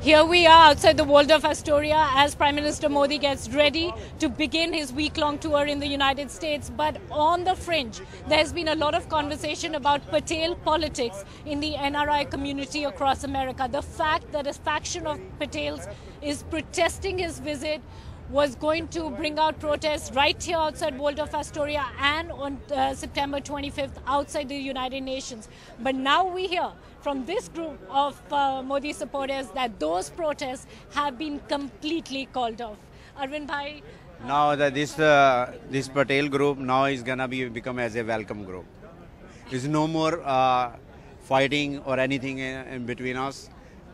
Here we are outside the Waldorf Astoria as Prime Minister Modi gets ready to begin his week-long tour in the United States. But on the fringe, there's been a lot of conversation about Patel politics in the NRI community across America. The fact that a faction of Patels is protesting his visit was going to bring out protests right here outside Waldorf Astoria and on September 25th outside the United Nations. But now we hear from this group of Modi supporters that those protests have been completely called off. Arvind Bhai? Now that this Patel group now is gonna become as a welcome group. There's no more fighting or anything in between us.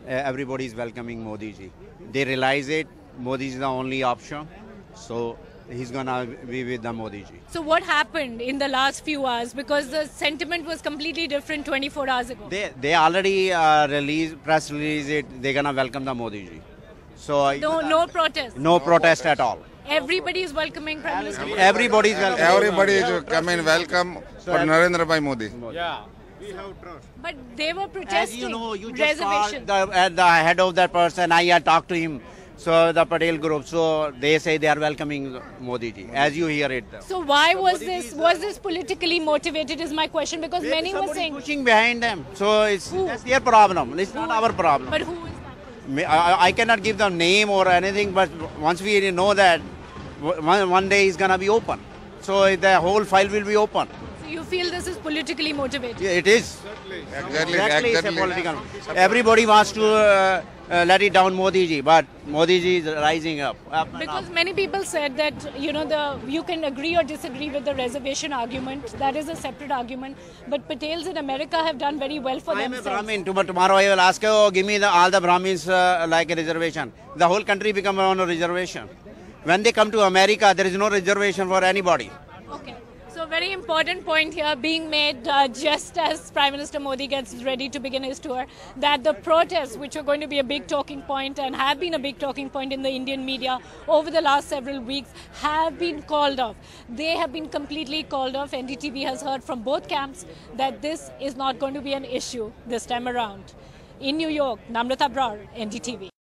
Everybody is welcoming Modi ji. They realize it. Modi is the only option, so he's gonna be with the Modi ji. So what happened in the last few hours? Because the sentiment was completely different 24 hours ago. They already press release it. They're gonna welcome the Modi ji. So no protest. No protest at all. Everybody is welcoming Prime Minister. Everybody is welcome. Everybody is coming welcome for Narendra Bhai Modi. Yeah, we have trust. But they were protesting. As you know, you just reservation. at the head of that person. I had talked to him. So the Patel group, so they say they are welcoming Modi ji, as you hear it. So why was this? Was this politically motivated? Is my question, because many were saying pushing behind them. So that's their problem. It's not our problem. But who is that? I cannot give the name or anything, but once we know that, one day is gonna be open. So the whole file will be open. So you feel this is politically motivated? Yeah, it is. Exactly. It's a political. Everybody wants to let it down Modi ji, but Modi ji is rising up. Because many people said that you can agree or disagree with the reservation argument. That is a separate argument. But Patels in America have done very well for themselves. I'm a Brahmin. Tomorrow I will ask you, oh, give me all the Brahmins like a reservation. The whole country become on a reservation. When they come to America, there is no reservation for anybody. Okay. So very important point here being made just as Prime Minister Modi gets ready to begin his tour, that the protests, which are going to be a big talking point and have been a big talking point in the Indian media over the last several weeks, have been called off. They have been completely called off. NDTV has heard from both camps that this is not going to be an issue this time around. In New York, Namrata Brar, NDTV.